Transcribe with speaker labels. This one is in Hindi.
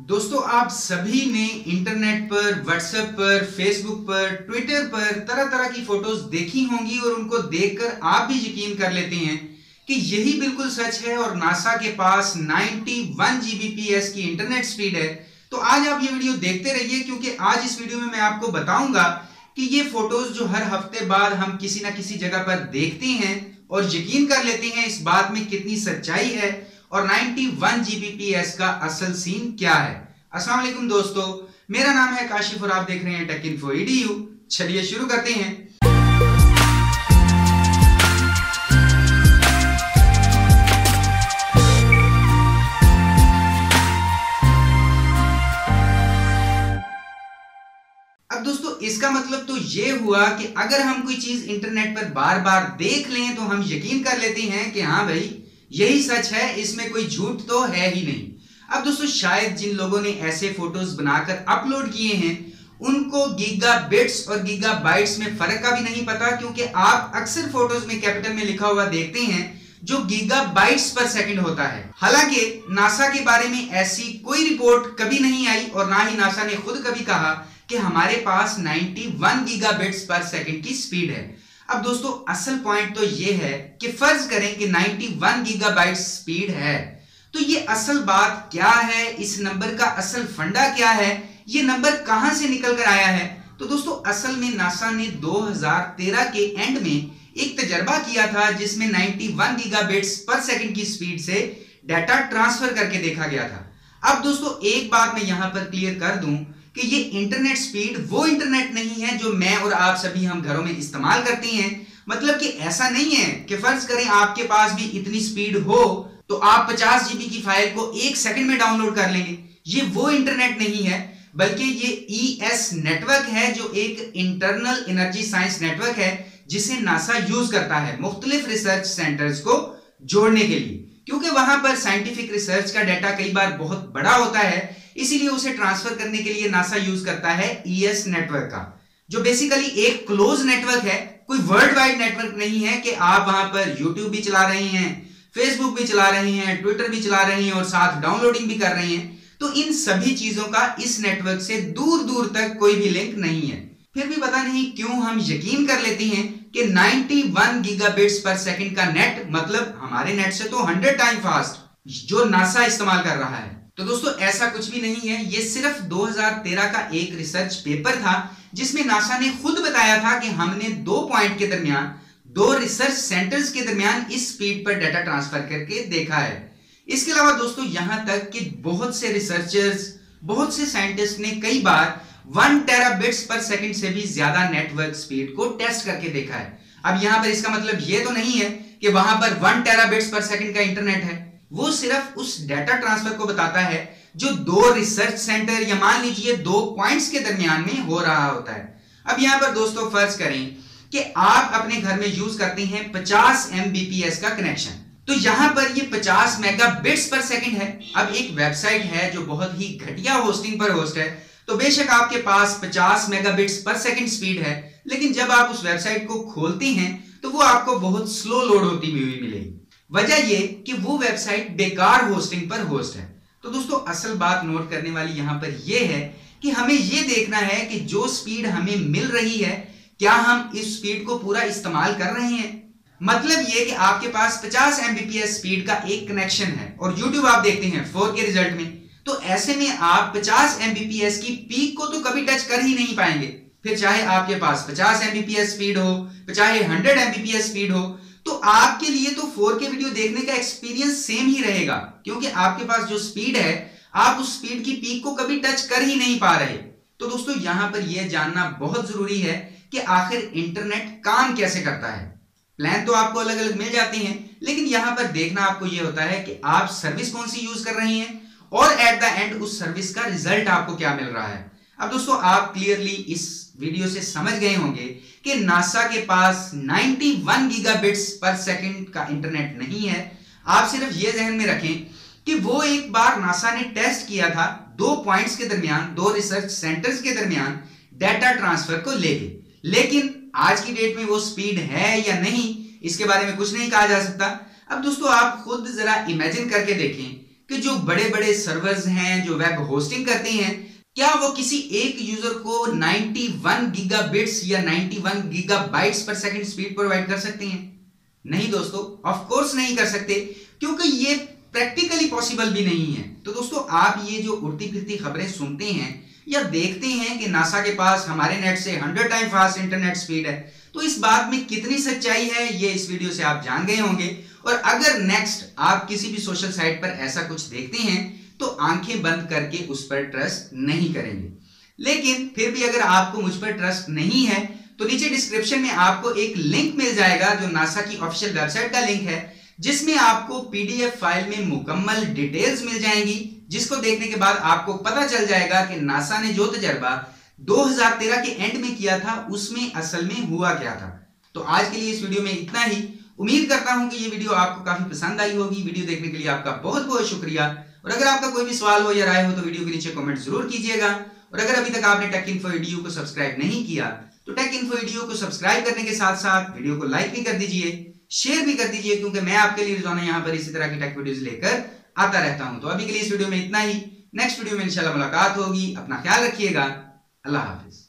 Speaker 1: दोस्तों, आप सभी ने इंटरनेट पर, व्हाट्सएप पर, फेसबुक पर, ट्विटर पर तरह तरह की फोटोज देखी होंगी और उनको देखकर आप भी यकीन कर लेते हैं कि यही बिल्कुल सच है और नासा के पास 91 जीबीपीएस की इंटरनेट स्पीड है। तो आज आप ये वीडियो देखते रहिए, क्योंकि आज इस वीडियो में मैं आपको बताऊंगा कि ये फोटोज जो हर हफ्ते बाद हम किसी ना किसी जगह पर देखते हैं और यकीन कर लेते हैं, इस बात में कितनी सच्चाई है और 91 जीबीपीएस का असल सीन क्या है। अस्सलाम वालेकुम दोस्तों, मेरा नाम है काशिफ और आप देख रहे हैं टेक इन्फो EDU। चलिए शुरू करते हैं। अब दोस्तों, इसका मतलब तो ये हुआ कि अगर हम कोई चीज इंटरनेट पर बार बार देख लें तो हम यकीन कर लेते हैं कि हाँ भाई, यही सच है, इसमें कोई झूठ तो है ही नहीं। अब दोस्तों, शायद जिन लोगों ने ऐसे फोटोज बनाकर अपलोड किए हैं उनको गीगाबिट्स और गीगाबाइट्स में फर्क का भी नहीं पता, क्योंकि आप अक्सर फोटोज में कैपिटल में लिखा हुआ देखते हैं जो गीगाबाइट्स पर सेकंड होता है। हालांकि नासा के बारे में ऐसी कोई रिपोर्ट कभी नहीं आई और ना ही नासा ने खुद कभी कहा कि हमारे पास 91 गीगाबिट्स पर सेकंड की स्पीड है। अब दोस्तों, असल पॉइंट तो ये है कि फर्ज करें कि 91 गीगाबाइट स्पीड है, तो ये असल बात क्या है, इस नंबर का असल फंडा क्या है, ये नंबर कहां से निकल कर आया है। तो दोस्तों, असल में नासा ने 2013 के एंड में एक तजर्बा किया था जिसमें 91 गीगाबिट्स पर सेकंड की स्पीड से डाटा ट्रांसफर करके देखा गया था। अब दोस्तों, एक बात मैं यहां पर क्लियर कर दूं कि ये इंटरनेट स्पीड वो इंटरनेट नहीं है जो मैं और आप सभी हम घरों में इस्तेमाल करते हैं। मतलब कि ऐसा नहीं है कि फर्ज करें आपके पास भी इतनी स्पीड हो तो आप 50 जीबी की फाइल को एक सेकंड में डाउनलोड कर लेंगे। ये वो इंटरनेट नहीं है, बल्कि ये ES नेटवर्क है जो एक इंटरनल एनर्जी साइंस नेटवर्क है जिसे नासा यूज करता है मुख्तलिफ रिसर्च सेंटर्स को जोड़ने के लिए, क्योंकि वहां पर साइंटिफिक रिसर्च का डाटा कई बार बहुत बड़ा होता है, इसीलिए उसे ट्रांसफर करने के लिए नासा यूज करता है ES नेटवर्क का, जो बेसिकली एक क्लोज नेटवर्क है, कोई वर्ल्ड वाइड नेटवर्क नहीं है कि आप वहां पर YouTube भी चला रहे हैं, फेसबुक भी चला रहे हैं, ट्विटर भी चला रहे हैं और साथ डाउनलोडिंग भी कर रहे हैं। तो इन सभी चीजों का इस नेटवर्क से दूर दूर तक कोई भी लिंक नहीं है। फिर भी पता नहीं क्यों हम यकीन कर लेते हैं कि 91 गीगाबिट्स पर सेकंड का नेट मतलब हमारे नेट से तो 100 टाइम फास्ट जो नासा इस्तेमाल कर रहा है। तो दोस्तों, ऐसा कुछ भी नहीं है, ये सिर्फ 2013 का एक रिसर्च पेपर था जिसमें नासा ने खुद बताया था कि हमने 2 पॉइंट के दरमियान, 2 रिसर्च सेंटर्स के दरमियान इस स्पीड पर डाटा ट्रांसफर करके देखा है। इसके अलावा दोस्तों, यहां तक कि बहुत से रिसर्चर्स, बहुत से साइंटिस्ट ने कई बार 1 टेराबिट्स पर सेकंड से भी ज्यादा नेटवर्क स्पीड को टेस्ट करके देखा है। अब यहां पर इसका मतलब यह तो नहीं है कि वहां पर 1 टेराबिट्स पर सेकंड का इंटरनेट है, वो सिर्फ उस डाटा ट्रांसफर को बताता है जो 2 रिसर्च सेंटर या मान लीजिए 2 पॉइंट्स के दरमियान में हो रहा होता है। अब यहां पर दोस्तों, फर्ज करें कि आप अपने घर में यूज करते हैं 50 MBPS का कनेक्शन, तो यहां पर ये 50 मेगाबिट्स पर सेकंड है। अब एक वेबसाइट है जो बहुत ही घटिया होस्टिंग पर होस्ट है, तो बेशक आपके पास 50 मेगाबिट्स पर सेकंड स्पीड है, लेकिन जब आप उस वेबसाइट को खोलते हैं तो वो आपको बहुत स्लो लोड होती हुई मिलेगी। वजह ये कि वो वेबसाइट बेकार होस्टिंग पर होस्ट है। तो दोस्तों, असल बात नोट करने वाली यहां पर यह है कि हमें यह देखना है कि जो स्पीड हमें मिल रही है, क्या हम इस स्पीड को पूरा इस्तेमाल कर रहे हैं। मतलब यह कि आपके पास 50 MBPS स्पीड का एक कनेक्शन है और YouTube आप देखते हैं 4K रिजल्ट में, तो ऐसे में आप 50 MBPS की पीक को तो कभी टच कर ही नहीं पाएंगे। फिर चाहे आपके पास 50 MBPS स्पीड हो, चाहे 100 MBPS स्पीड हो, तो आपके लिए तो 4K वीडियो देखने का एक्सपीरियंस सेम ही रहेगा, क्योंकि आपके पास जो स्पीड है, आप उस स्पीड की पीक को कभी टच कर ही नहीं पा रहे। तो दोस्तों, यहां पर यह जानना बहुत जरूरी है कि आखिर इंटरनेट काम कैसे करता है। प्लान तो आपको अलग अलग मिल जाते हैं, लेकिन यहां पर देखना आपको यह होता है कि आप सर्विस कौन सी यूज कर रहे हैं और एट द एंड उस सर्विस का रिजल्ट आपको क्या मिल रहा है। अब दोस्तों, आप क्लियरली इस वीडियो से समझ गए होंगे कि नासा के पास 91 गीगाबिट्स पर सेकंड का इंटरनेट नहीं है। आप सिर्फ ये ध्यान में रखें कि वो एक बार नासा ने टेस्ट किया था 2 पॉइंट्स के दरमियान, 2 रिसर्च सेंटर्स के दरमियान डाटा ट्रांसफर को लेके, लेकिन आज की डेट में वो स्पीड है या नहीं, इसके बारे में कुछ नहीं कहा जा सकता। अब दोस्तों, आप खुद जरा इमेजिन करके देखें कि जो बड़े बड़े सर्वर्स हैं जो वेब होस्टिंग करते हैं, क्या वो किसी एक यूजर को 91 गीगाबिट्स या 91 गीगाबाइट्स पर सेकंड स्पीड प्रोवाइड कर सकते हैं? नहीं दोस्तों, ऑफ कोर्स नहीं कर सकते, क्योंकि ये प्रैक्टिकली पॉसिबल भी नहीं है। तो दोस्तों, आप ये जो उड़ती फिरती खबरें सुनते हैं या देखते हैं कि नासा के पास हमारे नेट से 100 टाइम फास्ट इंटरनेट स्पीड है, तो इस बात में कितनी सच्चाई है ये इस वीडियो से आप जान गए होंगे। और अगर नेक्स्ट आप किसी भी सोशल साइट पर ऐसा कुछ देखते हैं तो आंखें बंद करके उस पर ट्रस्ट नहीं करेंगे। लेकिन फिर भी अगर आपको मुझ पर ट्रस्ट नहीं है तो नीचे डिस्क्रिप्शन में आपको एक लिंक मिल जाएगा जो नासा की ऑफिशियल वेबसाइट का लिंक है, जिसमें आपको पीडीएफ फाइल में मुकम्मल डिटेल्स मिल जाएंगी, जिसको देखने के बाद आपको पता चल जाएगा कि नासा ने जो तजर्बा 2013 के एंड में किया था उसमें असल में हुआ क्या था। तो आज के लिए इस वीडियो में इतना ही। उम्मीद करता हूं कि ये वीडियो आपको काफी पसंद आई होगी। वीडियो देखने के लिए आपका बहुत बहुत शुक्रिया। और अगर आपका कोई भी सवाल हो या राय हो तो वीडियो के नीचे कमेंट जरूर कीजिएगा। और अगर अभी तक आपने टेक इन्फो एडू को सब्सक्राइब नहीं किया तो टेक इन्फो एडू को सब्सक्राइब करने के साथ साथ वीडियो को लाइक भी कर दीजिए, शेयर भी कर दीजिए, क्योंकि मैं आपके लिए रोजाना यहाँ पर इसी तरह की टेक वीडियोस लेकर आता रहता हूं। तो अभी के लिए इस वीडियो में इतना ही। नेक्स्ट वीडियो में इंशाल्लाह मुलाकात होगी। अपना ख्याल रखिएगा। अल्लाह हाफिज।